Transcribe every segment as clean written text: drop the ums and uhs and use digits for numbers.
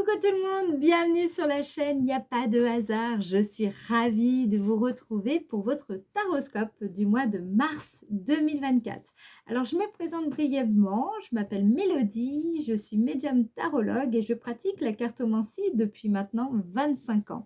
Coucou tout le monde, bienvenue sur la chaîne, il n'y a pas de hasard. Je suis ravie de vous retrouver pour votre taroscope du mois de mars 2024. Alors je me présente brièvement, je m'appelle Mélodie, je suis médium tarologue et je pratique la cartomancie depuis maintenant 25 ans.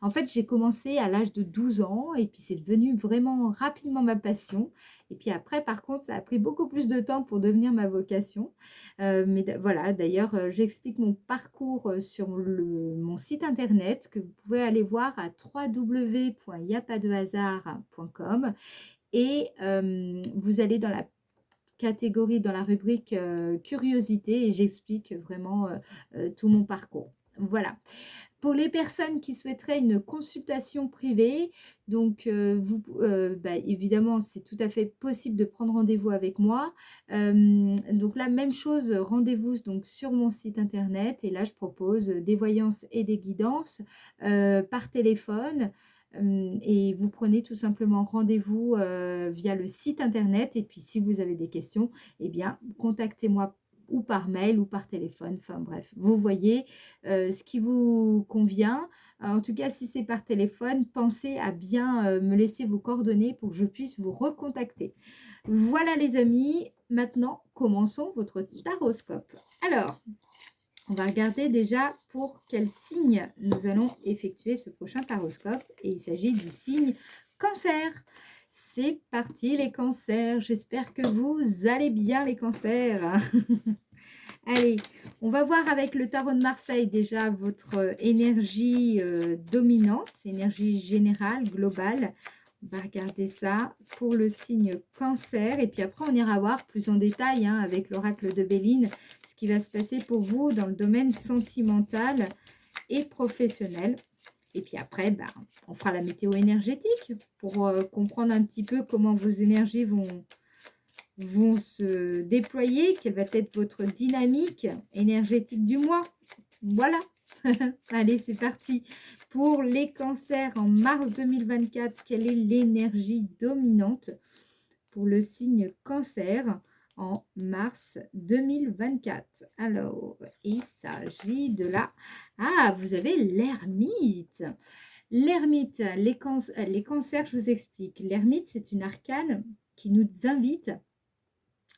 En fait, j'ai commencé à l'âge de 12 ans et puis c'est devenu vraiment rapidement ma passion. Et puis après, par contre, ça a pris beaucoup plus de temps pour devenir ma vocation. Voilà, d'ailleurs, j'explique mon parcours sur mon site internet que vous pouvez aller voir à www.yapadehasard.com et vous allez dans la catégorie, dans la rubrique curiosité et j'explique vraiment tout mon parcours. Voilà. Pour les personnes qui souhaiteraient une consultation privée, donc évidemment, c'est tout à fait possible de prendre rendez-vous avec moi. Donc la même chose, rendez-vous donc sur mon site internet et là, je propose des voyances et des guidances par téléphone. Et vous prenez tout simplement rendez-vous via le site internet et puis si vous avez des questions, eh bien, contactez-moi ou par mail ou par téléphone. Enfin bref, vous voyez ce qui vous convient. En tout cas, si c'est par téléphone, pensez à bien me laisser vos coordonnées pour que je puisse vous recontacter. Voilà les amis, maintenant commençons votre taroscope. Alors, on va regarder déjà pour quel signe nous allons effectuer ce prochain taroscope. Et il s'agit du signe Cancer. C'est parti les cancers, j'espère que vous allez bien les cancers. Allez, on va voir avec le tarot de Marseille déjà votre énergie dominante, énergie générale, globale. On va regarder ça pour le signe Cancer. Et puis après, on ira voir plus en détail avec l'oracle de Béline ce qui va se passer pour vous dans le domaine sentimental et professionnel. Et puis après, on fera la météo énergétique pour comprendre un petit peu comment vos énergies vont se déployer, quelle va être votre dynamique énergétique du mois. Voilà. Allez, c'est parti. Pour les cancers en mars 2024, quelle est l'énergie dominante pour le signe cancer en mars 2024? Alors, il s'agit de la... Ah, vous avez l'ermite. L'ermite, les cancers, je vous explique. L'ermite, c'est une arcane qui nous invite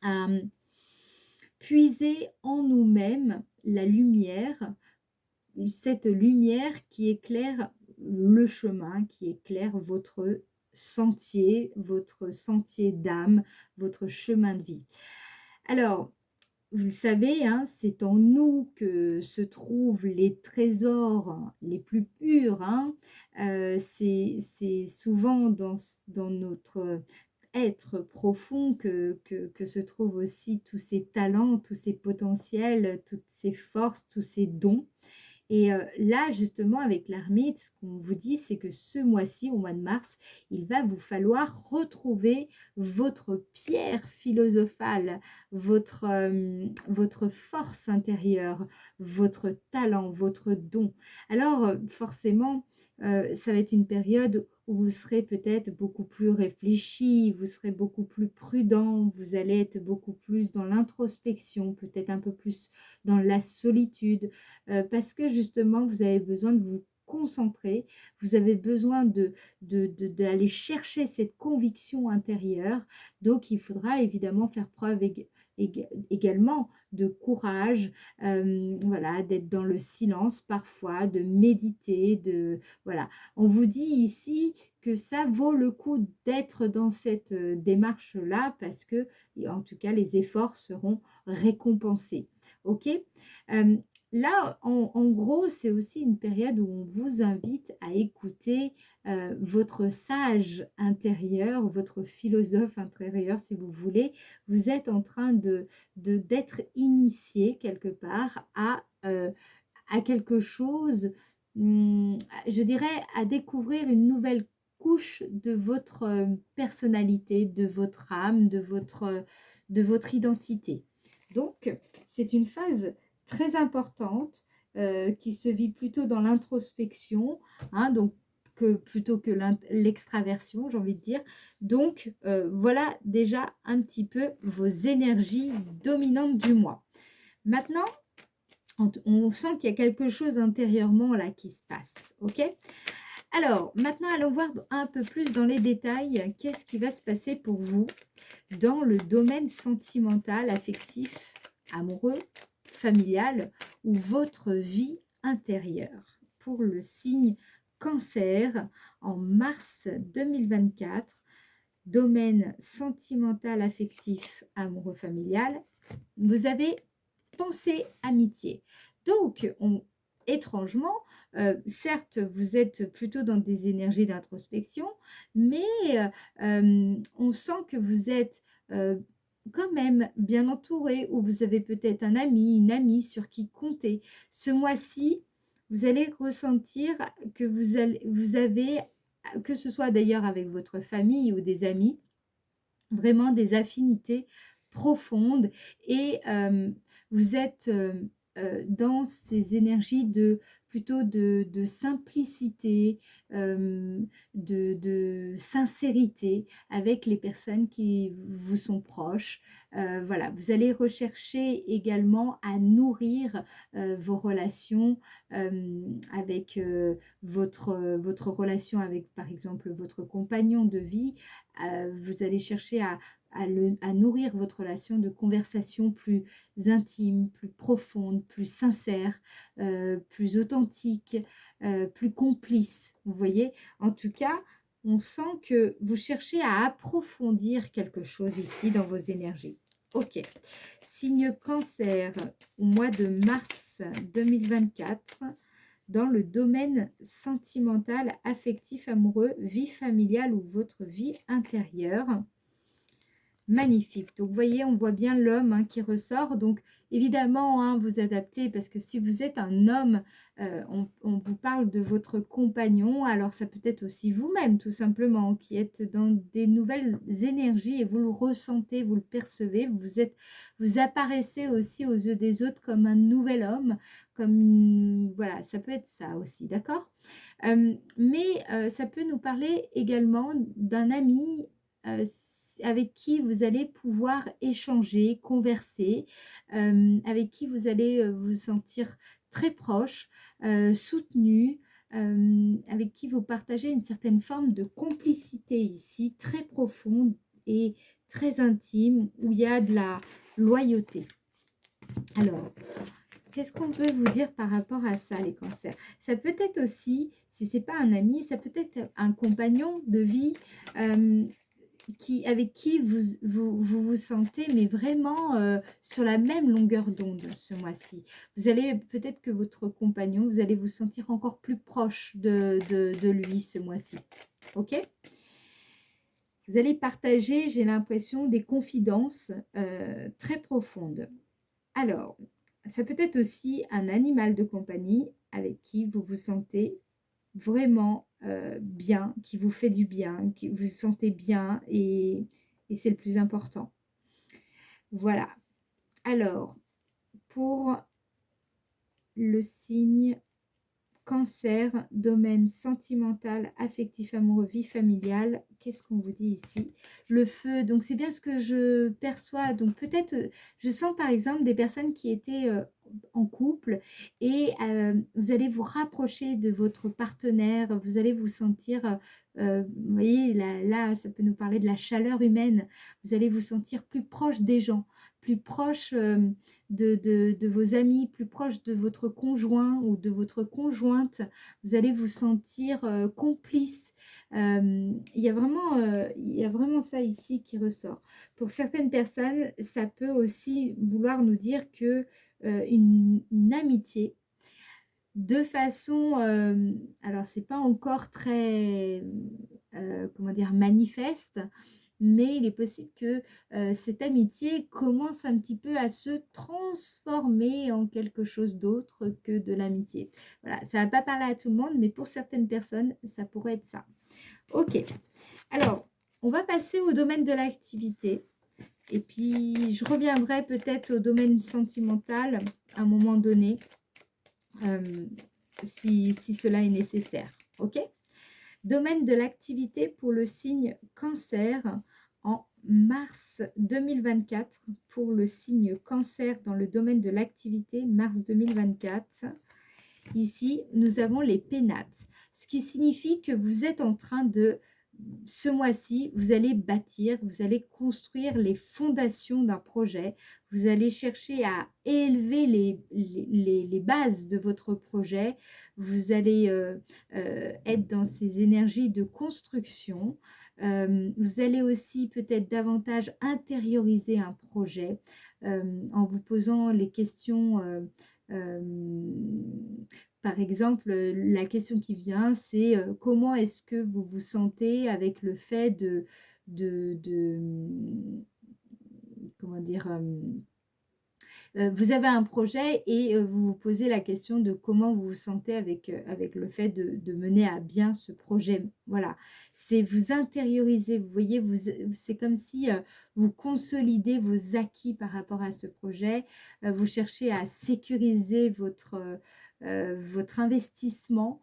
à puiser en nous-mêmes la lumière, cette lumière qui éclaire le chemin, qui éclaire votre sentier d'âme, votre chemin de vie. Alors, vous le savez, c'est en nous que se trouvent les trésors les plus purs. C'est souvent dans notre être profond que se trouvent aussi tous ces talents, tous ces potentiels, toutes ces forces, tous ces dons. Et là, justement, avec l'ermite, ce qu'on vous dit, c'est que ce mois-ci, au mois de mars, il va vous falloir retrouver votre pierre philosophale, votre force intérieure, votre talent, votre don. Alors, forcément, ça va être une période où vous serez peut-être beaucoup plus réfléchi, vous serez beaucoup plus prudent, vous allez être beaucoup plus dans l'introspection, peut-être un peu plus dans la solitude, parce que justement, vous avez besoin de vous concentrer, vous avez besoin d'aller chercher cette conviction intérieure. Donc, il faudra évidemment faire preuve également de courage, voilà, d'être dans le silence parfois, de méditer, voilà. On vous dit ici que ça vaut le coup d'être dans cette démarche-là parce que, en tout cas, les efforts seront récompensés. Ok. Là, en gros, c'est aussi une période où on vous invite à écouter votre sage intérieur, votre philosophe intérieur, si vous voulez. Vous êtes en train d'être initié quelque part à quelque chose, je dirais, à découvrir une nouvelle couche de votre personnalité, de votre âme, de votre identité. Donc, c'est une phase très importante qui se vit plutôt dans l'introspection, donc plutôt que l'extraversion, j'ai envie de dire. Donc, voilà déjà un petit peu vos énergies dominantes du mois. Maintenant, On sent qu'il y a quelque chose intérieurement là qui se passe, ok? Alors, maintenant, allons voir un peu plus dans les détails. Qu'est-ce qui va se passer pour vous dans le domaine sentimental, affectif, amoureux, familial ou votre vie intérieure pour le signe Cancer en mars 2024, domaine sentimental, affectif, amoureux, familial. Vous avez pensée amitié. Donc, étrangement, certes, vous êtes plutôt dans des énergies d'introspection, mais on sent que vous êtes quand même bien entouré, ou vous avez peut-être un ami, une amie sur qui compter. Ce mois-ci, vous allez ressentir que vous avez, que ce soit d'ailleurs avec votre famille ou des amis, vraiment des affinités profondes et vous êtes dans ces énergies de plutôt de simplicité, de sincérité avec les personnes qui vous sont proches. Voilà, vous allez rechercher également à nourrir vos relations avec votre relation avec, par exemple, votre compagnon de vie. Vous allez chercher à nourrir votre relation de conversation plus intime, plus profonde, plus sincère, plus authentique, plus complice. Vous voyez, en tout cas, on sent que vous cherchez à approfondir quelque chose ici dans vos énergies. Ok, signe Cancer au mois de mars 2024. Dans le domaine sentimental, affectif, amoureux, vie familiale ou votre vie intérieure. Magnifique. Donc, vous voyez, on voit bien l'homme hein, qui ressort. Donc, évidemment, hein, vous adaptez parce que si vous êtes un homme, on vous parle de votre compagnon. Alors, ça peut être aussi vous-même, tout simplement, qui êtes dans des nouvelles énergies et vous le ressentez, vous le percevez. Vous apparaissez aussi aux yeux des autres comme un nouvel homme, voilà, ça peut être ça aussi, d'accord? Mais ça peut nous parler également d'un ami avec qui vous allez pouvoir échanger, converser, avec qui vous allez vous sentir très proche, soutenu, avec qui vous partagez une certaine forme de complicité ici, très profonde et très intime, où il y a de la loyauté. Alors, qu'est-ce qu'on peut vous dire par rapport à ça, les cancers? Ça peut être aussi, si ce n'est pas un ami, ça peut être un compagnon de vie avec qui vous sentez, mais vraiment sur la même longueur d'onde ce mois-ci. Vous allez, peut-être que votre compagnon, vous allez vous sentir encore plus proche de lui ce mois-ci. Ok? Vous allez partager, j'ai l'impression, des confidences très profondes. Alors, ça peut être aussi un animal de compagnie avec qui vous vous sentez vraiment bien, qui vous fait du bien, qui vous vous sentez bien et c'est le plus important. Voilà. Alors, pour le signe Cancer, domaine sentimental, affectif, amoureux, vie familiale, qu'est-ce qu'on vous dit ici? Le feu, donc c'est bien ce que je perçois. Donc peut-être, je sens par exemple des personnes qui étaient en couple et vous allez vous rapprocher de votre partenaire, vous allez vous sentir, vous voyez, là, ça peut nous parler de la chaleur humaine, vous allez vous sentir plus proche des gens, plus proche de vos amis, plus proche de votre conjoint ou de votre conjointe. Vous allez vous sentir complice. Il y a vraiment ça ici qui ressort. Pour certaines personnes, ça peut aussi vouloir nous dire que une amitié, de façon, alors c'est pas encore très, comment dire, manifeste, mais il est possible que cette amitié commence un petit peu à se transformer en quelque chose d'autre que de l'amitié. Voilà, ça va pas parler à tout le monde, mais pour certaines personnes, ça pourrait être ça. Ok, alors, on va passer au domaine de l'activité. Et puis, je reviendrai peut-être au domaine sentimental à un moment donné, si cela est nécessaire. Ok ? Domaine de l'activité pour le signe Cancer en mars 2024 pour le signe cancer dans le domaine de l'activité, mars 2024. Ici, nous avons les pénates, ce qui signifie que vous êtes en train de, ce mois-ci, vous allez bâtir, vous allez construire les fondations d'un projet, vous allez chercher à élever les bases de votre projet, vous allez être dans ces énergies de construction, vous allez aussi peut-être davantage intérioriser un projet en vous posant les questions. Par exemple, la question qui vient, c'est comment est-ce que vous vous sentez avec le fait de comment dire, vous avez un projet et vous vous posez la question de comment vous vous sentez avec le fait de mener à bien ce projet. Voilà, c'est vous intérioriser, vous voyez, c'est comme si vous consolidez vos acquis par rapport à ce projet, vous cherchez à sécuriser votre investissement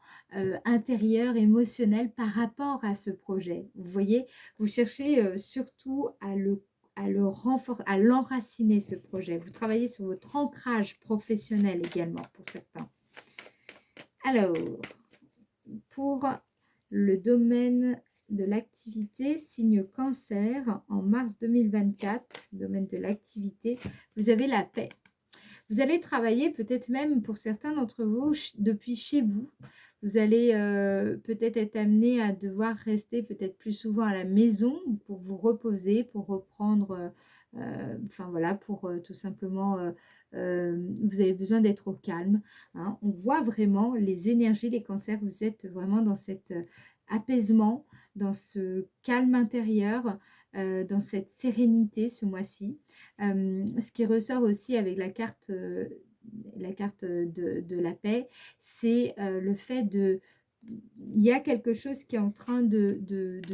intérieur, émotionnel par rapport à ce projet. Vous voyez, vous cherchez surtout à le renforcer, à l'enraciner ce projet. Vous travaillez sur votre ancrage professionnel également pour certains. Alors, pour le domaine de l'activité, signe cancer, en mars 2024, domaine de l'activité, vous avez la paix. Vous allez travailler peut-être même pour certains d'entre vous depuis chez vous. Vous allez peut-être être amené à devoir rester peut-être plus souvent à la maison pour vous reposer, pour reprendre, enfin voilà, pour tout simplement, vous avez besoin d'être au calme. Hein. On voit vraiment les énergies, les cancers, vous êtes vraiment dans cet apaisement, dans ce calme intérieur, dans cette sérénité ce mois-ci. Ce qui ressort aussi avec la carte de la paix, c'est le fait de... Il y a quelque chose qui est en train de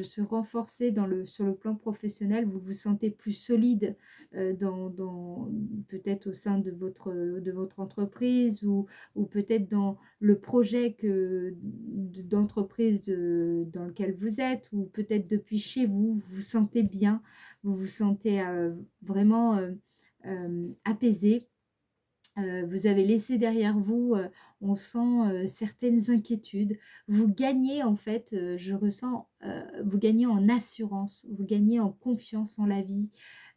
se renforcer sur le plan professionnel. Vous vous sentez plus solide peut-être au sein de votre entreprise ou peut-être dans le projet d'entreprise dans lequel vous êtes ou peut-être depuis chez vous, vous vous sentez bien, vous vous sentez vraiment apaisé. Vous avez laissé derrière vous, on sent certaines inquiétudes. Vous gagnez en fait, je ressens, vous gagnez en assurance, vous gagnez en confiance en la vie,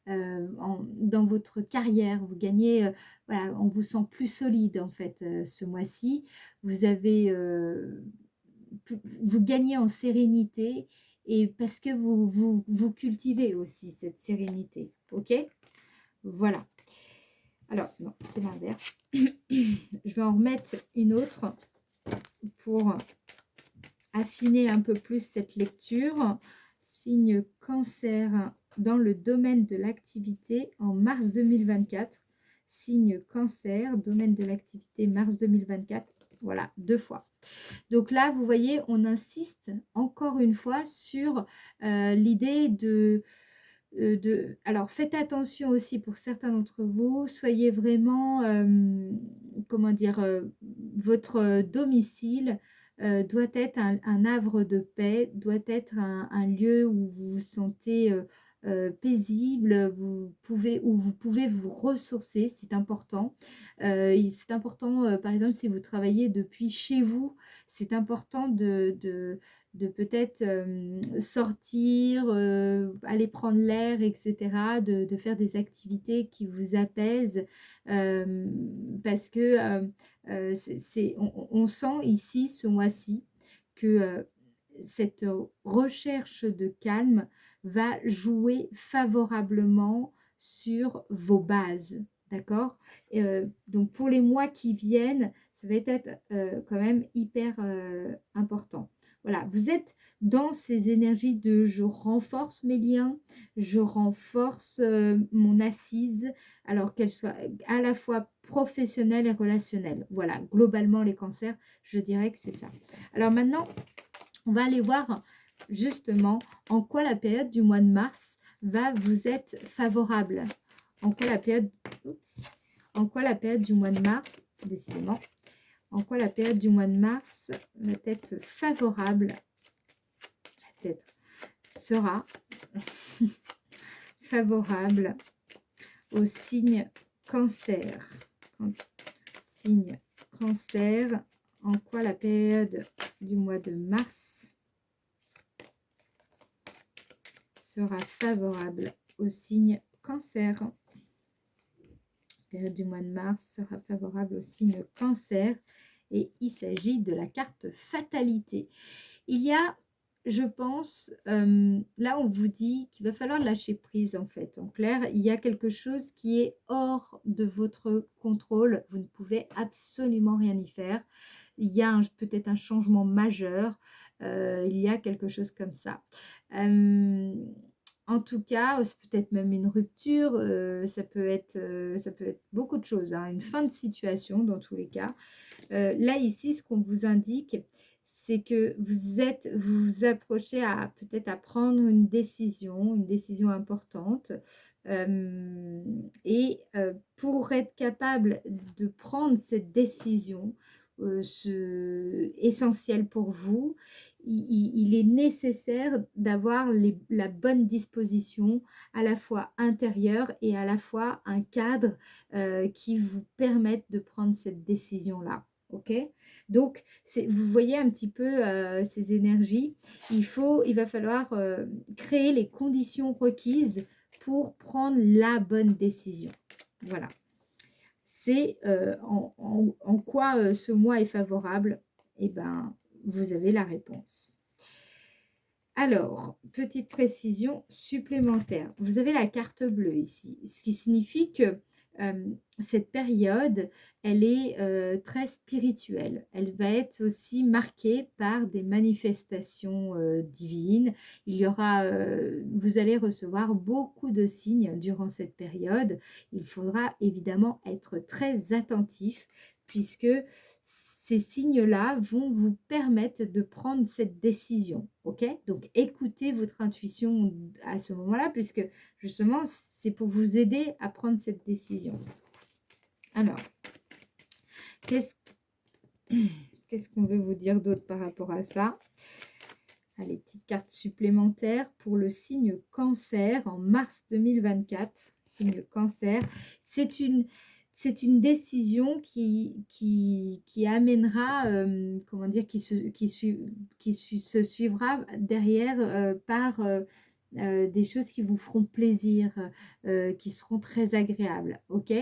dans votre carrière. Vous gagnez, voilà, on vous sent plus solide en fait ce mois-ci. Vous avez, vous gagnez en sérénité et parce que vous cultivez aussi cette sérénité. Ok? Voilà. Alors, non, c'est l'inverse. Je vais en remettre une autre pour affiner un peu plus cette lecture. Signe cancer dans le domaine de l'activité en mars 2024. Signe cancer, domaine de l'activité, mars 2024. Voilà, 2 fois. Donc là, vous voyez, on insiste encore une fois sur l'idée alors, faites attention aussi pour certains d'entre vous, soyez vraiment, comment dire, votre domicile doit être un havre de paix, doit être un lieu où vous vous sentez paisible, où vous pouvez vous ressourcer, c'est important. C'est important, par exemple, si vous travaillez depuis chez vous, c'est important de peut-être sortir, aller prendre l'air, etc., de faire des activités qui vous apaisent, parce que on sent ici, ce mois-ci, que cette recherche de calme va jouer favorablement sur vos bases. D'accord? Donc pour les mois qui viennent, ça va être quand même hyper important. Voilà, vous êtes dans ces énergies de je renforce mes liens, je renforce mon assise, alors qu'elle soit à la fois professionnelle et relationnelle. Voilà, globalement les cancers, je dirais que c'est ça. Alors maintenant, on va aller voir justement en quoi la période du mois de mars va vous être favorable. En quoi la période, en quoi la période du mois de mars, décidément, en quoi la période du mois de mars va être favorable, peut-être, sera favorable au signe Cancer. Signe Cancer, en quoi la période du mois de mars sera favorable au signe Cancer. La période du mois de mars sera favorable au signe Cancer et il s'agit de la carte fatalité. Il y a, je pense, là on vous dit qu'il va falloir lâcher prise en fait. En clair, il y a quelque chose qui est hors de votre contrôle. Vous ne pouvez absolument rien y faire. Il y a peut-être un changement majeur. Il y a quelque chose comme ça. En tout cas, c'est peut-être même une rupture. Ça peut être beaucoup de choses, hein, une fin de situation dans tous les cas. Là, ici, ce qu'on vous indique, c'est que vous vous approchez à peut-être à prendre une décision importante. Pour être capable de prendre cette décision essentielle pour vous, il est nécessaire d'avoir la bonne disposition à la fois intérieure et à la fois un cadre qui vous permette de prendre cette décision-là. Ok, donc vous voyez un petit peu ces énergies. Il va falloir créer les conditions requises pour prendre la bonne décision. Voilà, c'est en quoi ce mois est favorable. Eh ben, vous avez la réponse. Alors, petite précision supplémentaire. Vous avez la carte bleue ici, ce qui signifie que cette période, elle est très spirituelle. Elle va être aussi marquée par des manifestations divines. Il y aura, vous allez recevoir beaucoup de signes durant cette période. Il faudra évidemment être très attentif puisque ces signes-là vont vous permettre de prendre cette décision, ok? Donc, écoutez votre intuition à ce moment-là, puisque justement, c'est pour vous aider à prendre cette décision. Alors, qu'est-ce qu'on veut vous dire d'autre par rapport à ça? Allez, petite carte supplémentaire pour le signe Cancer en mars 2024. Signe Cancer, c'est une décision qui amènera, comment dire, qui se suivra derrière par des choses qui vous feront plaisir, qui seront très agréables, ok?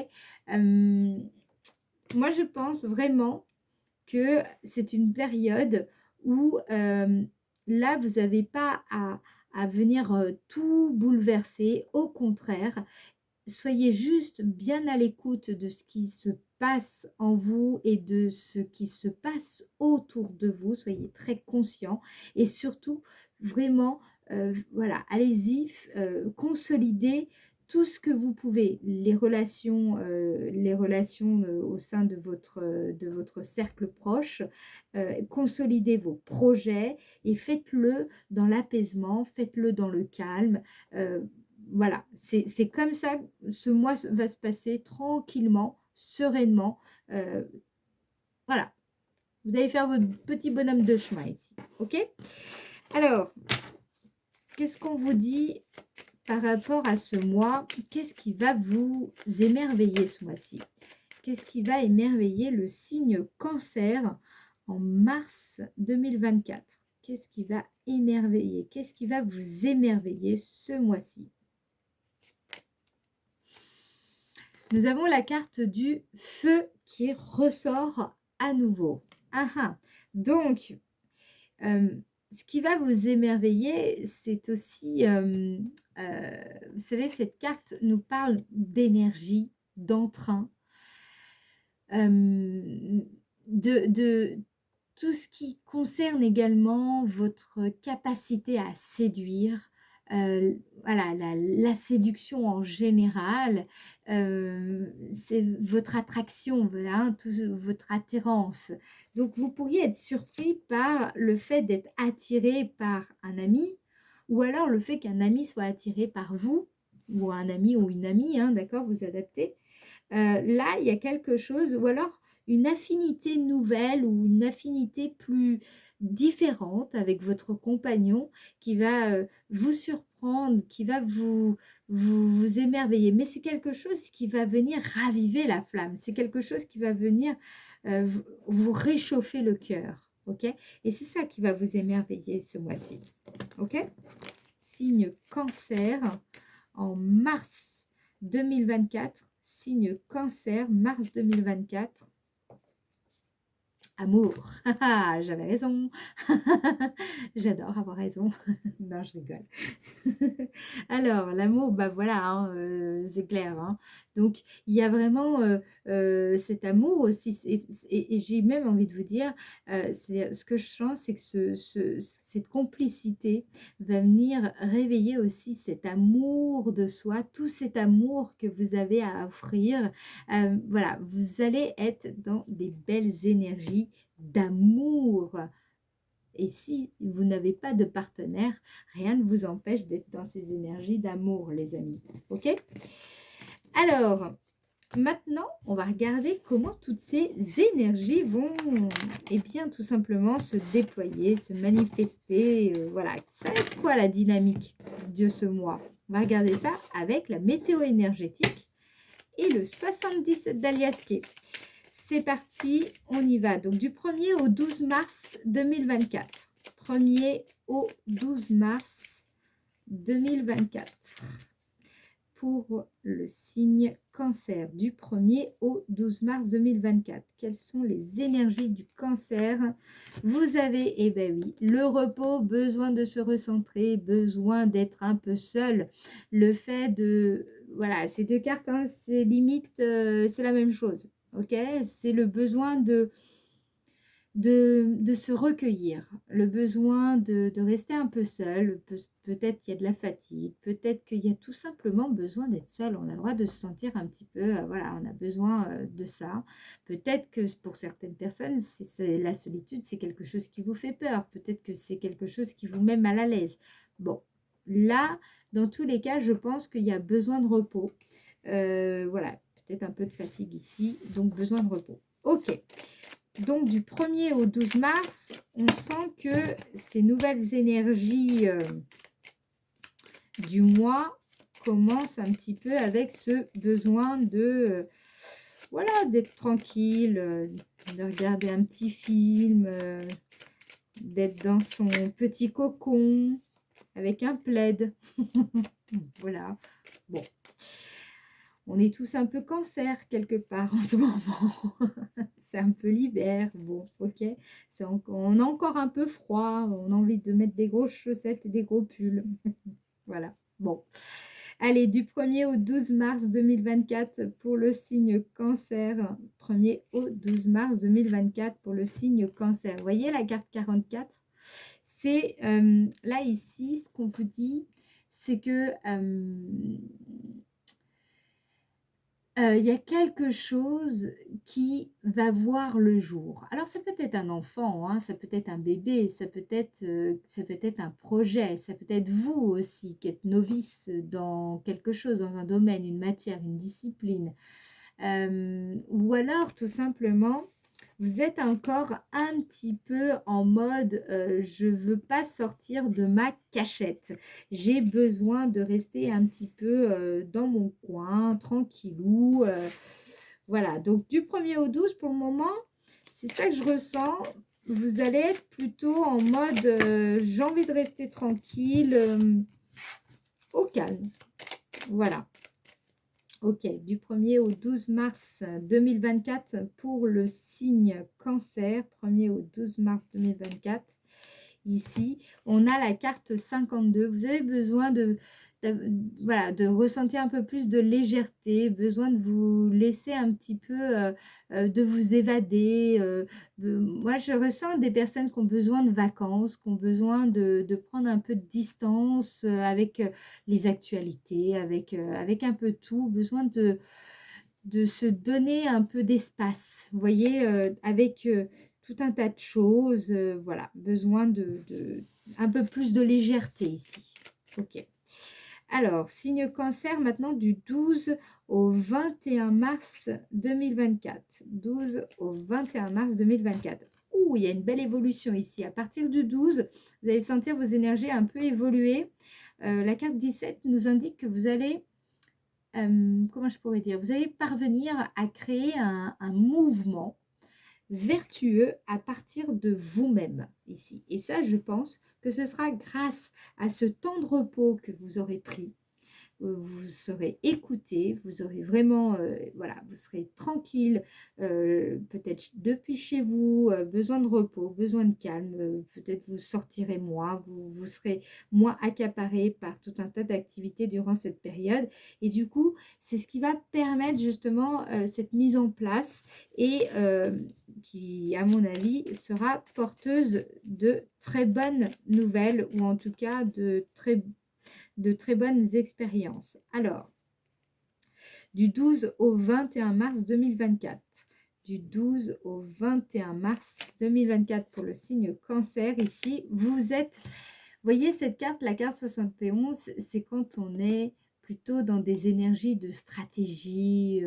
Moi, je pense vraiment que c'est une période où là, vous n'avez pas à venir tout bouleverser. Au contraire, soyez juste bien à l'écoute de ce qui se passe en vous et de ce qui se passe autour de vous. Soyez très conscient et surtout, vraiment, voilà, allez-y, consolidez tout ce que vous pouvez, les relations au sein de votre cercle proche, consolidez vos projets et faites-le dans l'apaisement, faites-le dans le calme. Voilà, c'est comme ça que ce mois va se passer tranquillement, sereinement. Voilà, vous allez faire votre petit bonhomme de chemin ici, ok? Alors, qu'est-ce qu'on vous dit par rapport à ce mois? Qu'est-ce qui va vous émerveiller ce mois-ci? Qu'est-ce qui va émerveiller le signe Cancer en mars 2024? Qu'est-ce qui va émerveiller? Qu'est-ce qui va vous émerveiller ce mois-ci? Nous avons la carte du feu qui ressort à nouveau. Ah ah. Donc, ce qui va vous émerveiller, c'est aussi, vous savez, cette carte nous parle d'énergie, d'entrain, de tout ce qui concerne également votre capacité à séduire, voilà, la séduction en général, c'est votre attraction, voilà, hein, votre attirance. Donc, vous pourriez être surpris par le fait d'être attiré par un ami, ou alors le fait qu'un ami soit attiré par vous, ou un ami ou une amie, hein, d'accord, vous adaptez. Là, il y a quelque chose, ou alors une affinité nouvelle ou une affinité plus différente avec votre compagnon qui va vous surprendre surprendre, qui va vous émerveiller. Mais c'est quelque chose qui va venir raviver la flamme. C'est quelque chose qui va venir vous réchauffer le cœur. Ok? Et c'est ça qui va vous émerveiller ce mois-ci. Ok? Signe Cancer en mars 2024. Signe Cancer, mars 2024. Amour. J'avais raison. J'adore avoir raison. Non, je rigole. Alors, l'amour, bah voilà, hein, c'est clair. Hein. Donc, il y a vraiment cet amour aussi. Et j'ai même envie de vous dire, ce que je sens, c'est que cette complicité va venir réveiller aussi cet amour de soi, tout cet amour que vous avez à offrir. Voilà, vous allez être dans des belles énergies d'amour. Et si vous n'avez pas de partenaire, rien ne vous empêche d'être dans ces énergies d'amour, les amis. Ok? Alors, maintenant, on va regarder comment toutes ces énergies vont, eh bien, tout simplement se déployer, se manifester. Voilà, ça va être quoi la dynamique de ce mois? On va regarder ça avec la météo énergétique et le 77 d'Aliasqué. C'est parti, on y va. Donc, du 1er au 12 mars 2024. 1er au 12 mars 2024. Pour le signe Cancer, du 1er au 12 mars 2024. Quelles sont les énergies du Cancer? Vous avez, eh bien oui, le repos, besoin de se recentrer, besoin d'être un peu seul. Le fait de... Voilà, ces deux cartes, hein, c'est limite, c'est la même chose. Ok, c'est le besoin de se recueillir, le besoin de rester un peu seul, peut-être qu'il y a de la fatigue, peut-être qu'il y a tout simplement besoin d'être seul, on a le droit de se sentir un petit peu, voilà, on a besoin de ça. Peut-être que pour certaines personnes, la solitude, c'est quelque chose qui vous fait peur, peut-être que c'est quelque chose qui vous met mal à l'aise. Bon, là, dans tous les cas, je pense qu'il y a besoin de repos. Voilà, peut-être un peu de fatigue ici, donc besoin de repos. Ok, donc du 1er au 12 mars, on sent que ces nouvelles énergies du mois commencent un petit peu avec ce besoin de, voilà, d'être tranquille, de regarder un petit film, d'être dans son petit cocon avec un plaid. Voilà, bon. On est tous un peu cancer quelque part en ce moment. C'est un peu l'hiver. Bon, ok. On a encore un peu froid. On a envie de mettre des grosses chaussettes et des gros pulls. Voilà. Bon. Allez, du 1er au 12 mars 2024 pour le signe Cancer. 1er au 12 mars 2024 pour le signe Cancer. Vous voyez la carte 44? C'est là, ici, ce qu'on vous dit, c'est que... il y a quelque chose qui va voir le jour. Alors, ça peut être un enfant, hein, ça peut être un bébé, ça peut être un projet, ça peut être vous aussi qui êtes novice dans quelque chose, dans un domaine, une matière, une discipline. Ou alors, tout simplement, vous êtes encore un petit peu en mode je ne veux pas sortir de ma cachette. J'ai besoin de rester un petit peu dans mon coin, tranquillou. Voilà, donc du 1er au 12 pour le moment, c'est ça que je ressens. Vous allez être plutôt en mode j'ai envie de rester tranquille, au calme. Voilà. Ok, du 1er au 12 mars 2024 pour le signe Cancer, 1er au 12 mars 2024. Ici, on a la carte 52. Vous avez besoin voilà, de ressentir un peu plus de légèreté, besoin de vous laisser un petit peu, de vous évader. Moi, je ressens des personnes qui ont besoin de vacances, qui ont besoin de prendre un peu de distance avec les actualités, avec un peu tout, besoin de se donner un peu d'espace, vous voyez, avec tout un tas de choses, voilà, besoin un peu plus de légèreté ici. Ok. Alors, signe Cancer, maintenant du 12 au 21 mars 2024. 12 au 21 mars 2024. Ouh, il y a une belle évolution ici. À partir du 12, vous allez sentir vos énergies un peu évoluer. La carte 17 nous indique que vous allez, comment je pourrais dire? Vous allez parvenir à créer un mouvement vertueux à partir de vous-même ici. Et ça, je pense que ce sera grâce à ce temps de repos que vous aurez pris. Vous serez écouté, vous aurez vraiment, voilà, vous serez tranquille, peut-être depuis chez vous, besoin de repos, besoin de calme, peut-être vous sortirez moins, vous serez moins accaparé par tout un tas d'activités durant cette période. Et du coup, c'est ce qui va permettre justement cette mise en place et qui, à mon avis, sera porteuse de très bonnes nouvelles ou en tout cas de très bonnes expériences. Alors, du 12 au 21 mars 2024. Du 12 au 21 mars 2024 pour le signe cancer. Ici, vous êtes, voyez cette carte, la carte 71, c'est quand on est plutôt dans des énergies de stratégie,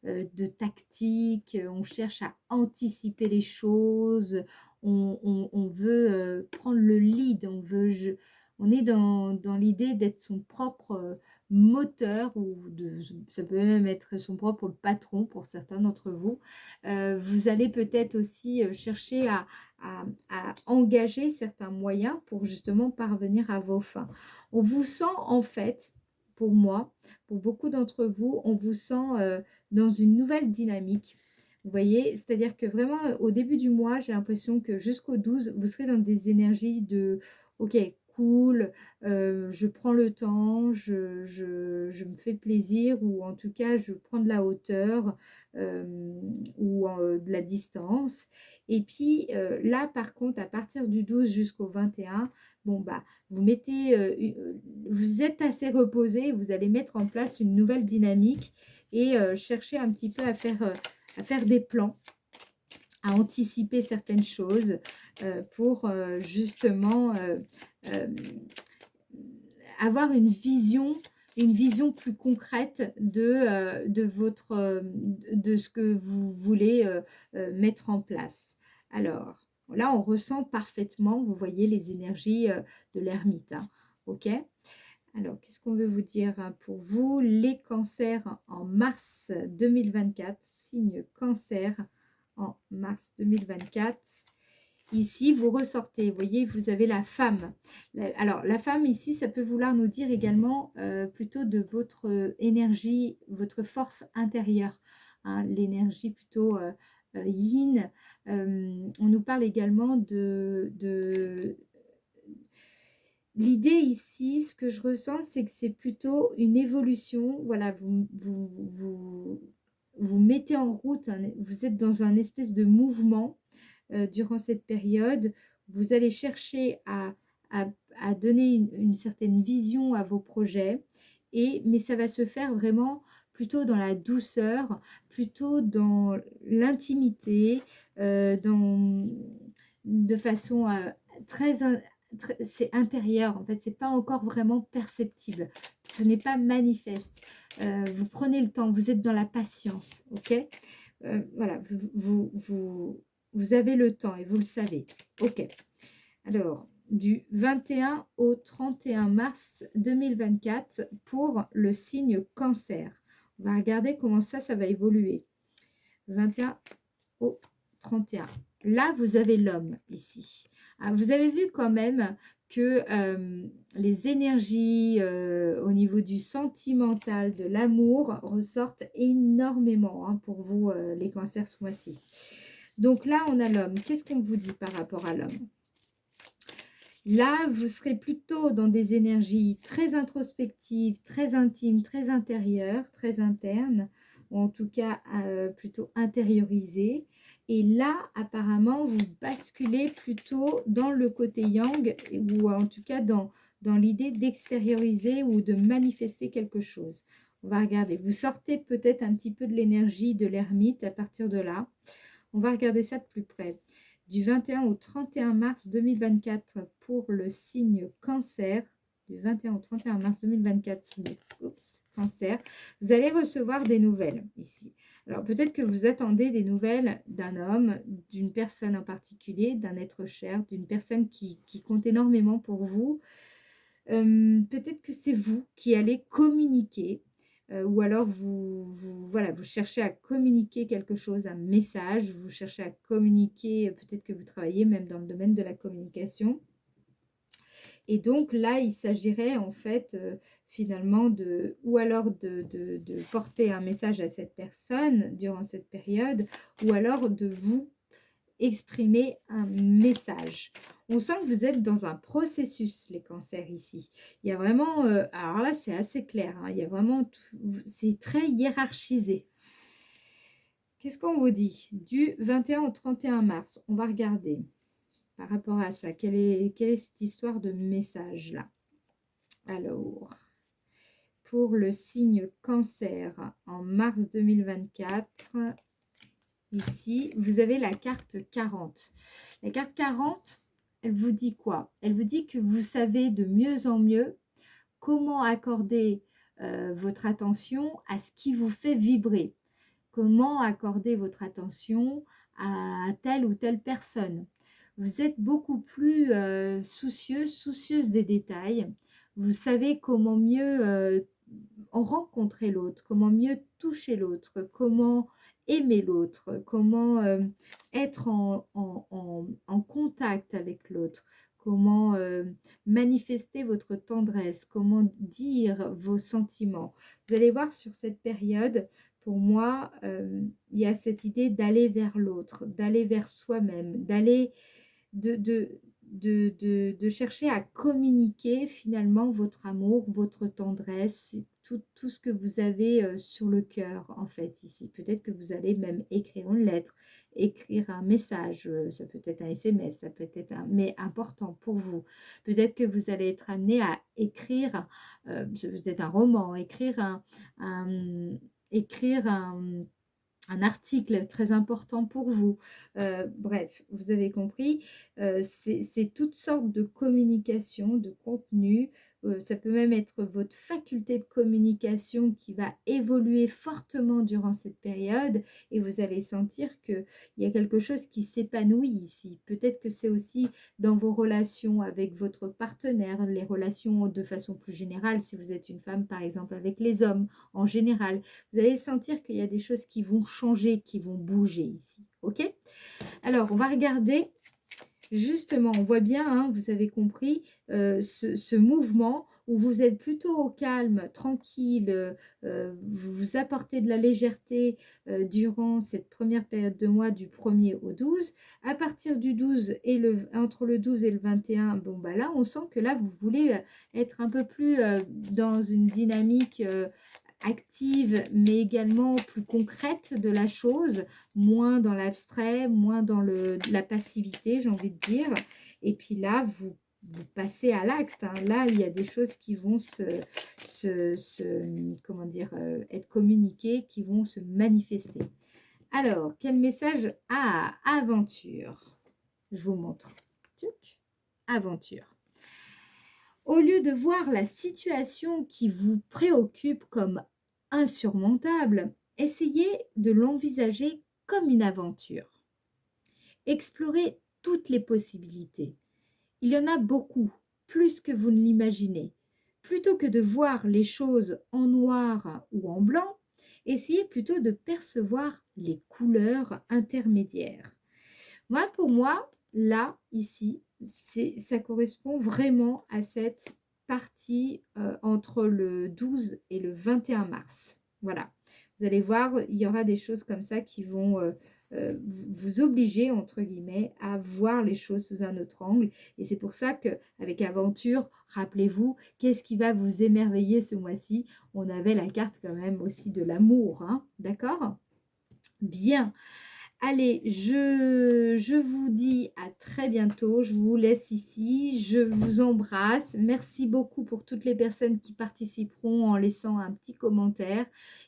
de tactique, on cherche à anticiper les choses, on veut prendre le lead, on est dans l'idée d'être son propre moteur, ou ça peut même être son propre patron pour certains d'entre vous. Vous allez peut-être aussi chercher à engager certains moyens pour justement parvenir à vos fins. On vous sent en fait, pour moi, pour beaucoup d'entre vous, on vous sent dans une nouvelle dynamique. Vous voyez, c'est-à-dire que vraiment au début du mois, j'ai l'impression que jusqu'au 12, vous serez dans des énergies de OK, cool, je prends le temps, je me fais plaisir, ou en tout cas, je prends de la hauteur ou de la distance. Et puis là, par contre, à partir du 12 jusqu'au 21, bon, bah, vous mettez, vous êtes assez reposé, vous allez mettre en place une nouvelle dynamique et chercher un petit peu à faire des plans, à anticiper certaines choses pour justement avoir une vision plus concrète de ce que vous voulez mettre en place. Alors, là, on ressent parfaitement, vous voyez, les énergies de l'ermite. Hein, ok? Alors, qu'est-ce qu'on veut vous dire hein, pour vous? Les cancers en mars 2024, signe cancer en mars 2024. Ici, vous ressortez, vous voyez, vous avez la femme. Alors, la femme ici, ça peut vouloir nous dire également plutôt de votre énergie, votre force intérieure. Hein, l'énergie plutôt yin. On nous parle également de l'idée ici, ce que je ressens, c'est que c'est plutôt une évolution. Voilà, vous mettez en route, vous êtes dans un espèce de mouvement durant cette période. Vous allez chercher à donner une certaine vision à vos projets, mais ça va se faire vraiment plutôt dans la douceur, plutôt dans l'intimité, de façon c'est intérieur, en fait, c'est pas encore vraiment perceptible, ce n'est pas manifeste. Vous prenez le temps, vous êtes dans la patience, ok. Voilà, vous avez le temps et vous le savez. Ok. Alors, du 21 au 31 mars 2024 pour le signe cancer. On va regarder comment ça va évoluer. 21 au 31. Là, vous avez l'homme ici. Ah, vous avez vu quand même que les énergies au niveau du sentimental, de l'amour, ressortent énormément hein, pour vous, les cancers ce mois-ci. Donc là, on a l'homme. Qu'est-ce qu'on vous dit par rapport à l'homme? Là, vous serez plutôt dans des énergies très introspectives, très intimes, très intérieures, très internes, ou en tout cas plutôt intériorisées. Et là, apparemment, vous basculez plutôt dans le côté yang, ou en tout cas dans l'idée d'extérioriser ou de manifester quelque chose. On va regarder. Vous sortez peut-être un petit peu de l'énergie de l'ermite à partir de là. On va regarder ça de plus près. Du 21 au 31 mars 2024 pour le signe cancer. Du 21 au 31 mars 2024, signe cancer. Vous allez recevoir des nouvelles ici. Alors peut-être que vous attendez des nouvelles d'un homme, d'une personne en particulier, d'un être cher, d'une personne qui compte énormément pour vous. Peut-être que c'est vous qui allez communiquer, ou alors voilà, vous cherchez à communiquer quelque chose, un message, vous cherchez à communiquer, peut-être que vous travaillez même dans le domaine de la communication. Et donc là, il s'agirait en fait, finalement de ou alors de porter un message à cette personne durant cette période, ou alors de vous exprimer un message. On sent que vous êtes dans un processus, les cancers ici. Il y a vraiment, alors là, c'est assez clair, hein, il y a vraiment c'est très hiérarchisé. Qu'est-ce qu'on vous dit? Du 21 au 31 mars, on va regarder par rapport à ça. Quelle est cette histoire de message-là? Alors, pour le signe cancer en mars 2024, ici, vous avez la carte 40. La carte 40, elle vous dit quoi? Elle vous dit que vous savez de mieux en mieux comment accorder votre attention à ce qui vous fait vibrer. Comment accorder votre attention à telle ou telle personne. Vous êtes beaucoup plus soucieuse des détails. Vous savez comment mieux rencontrer l'autre, comment mieux toucher l'autre, comment aimer l'autre, comment être en contact avec l'autre, comment manifester votre tendresse, comment dire vos sentiments. Vous allez voir sur cette période, pour moi, il y a cette idée d'aller vers l'autre, d'aller vers soi-même, d'aller de chercher à communiquer finalement votre amour, votre tendresse, tout ce que vous avez sur le cœur en fait ici. Peut-être que vous allez même écrire une lettre, écrire un message, ça peut être un SMS, ça peut être un, mais important pour vous. Peut-être que vous allez être amené à écrire peut-être un roman, écrire un article très important pour vous. Bref, vous avez compris, c'est toutes sortes de communication, de contenu. Ça peut même être votre faculté de communication qui va évoluer fortement durant cette période et vous allez sentir qu'il y a quelque chose qui s'épanouit ici. Peut-être que c'est aussi dans vos relations avec votre partenaire, les relations de façon plus générale, si vous êtes une femme par exemple avec les hommes en général. Vous allez sentir qu'il y a des choses qui vont changer, qui vont bouger ici. Ok? Alors, on va regarder. Justement, on voit bien, hein, vous avez compris, ce mouvement où vous êtes plutôt au calme, tranquille, vous vous apportez de la légèreté durant cette première période de mois du 1er au 12. À partir du 12 et entre le 12 et le 21, bon bah là, on sent que là, vous voulez être un peu plus dans une dynamique active, mais également plus concrète de la chose, moins dans l'abstrait, moins dans la passivité, j'ai envie de dire. Et puis là, vous passez à l'acte. Hein. Là, il y a des choses qui vont comment dire, être communiquées, qui vont se manifester. Alors, quel message? Ah, aventure. Je vous montre. Tchouc. Aventure. Au lieu de voir la situation qui vous préoccupe comme insurmontable, essayez de l'envisager comme une aventure. Explorez toutes les possibilités. Il y en a beaucoup, plus que vous ne l'imaginez. Plutôt que de voir les choses en noir ou en blanc, essayez plutôt de percevoir les couleurs intermédiaires. Pour moi, là, ici, ça correspond vraiment à cette partie entre le 12 et le 21 mars. Voilà. Vous allez voir, il y aura des choses comme ça qui vont vous obliger, entre guillemets, à voir les choses sous un autre angle. Et c'est pour ça qu'avec Aventure, rappelez-vous, qu'est-ce qui va vous émerveiller ce mois-ci? On avait la carte quand même aussi de l'amour, hein, d'accord? Bien. Allez, je vous dis à très bientôt. Je vous laisse ici. Je vous embrasse. Merci beaucoup pour toutes les personnes qui participeront en laissant un petit commentaire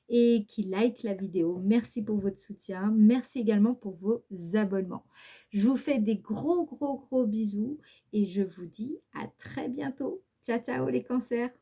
et qui like la vidéo. Merci pour votre soutien. Merci également pour vos abonnements. Je vous fais des gros bisous et je vous dis à très bientôt. Ciao, ciao les cancers.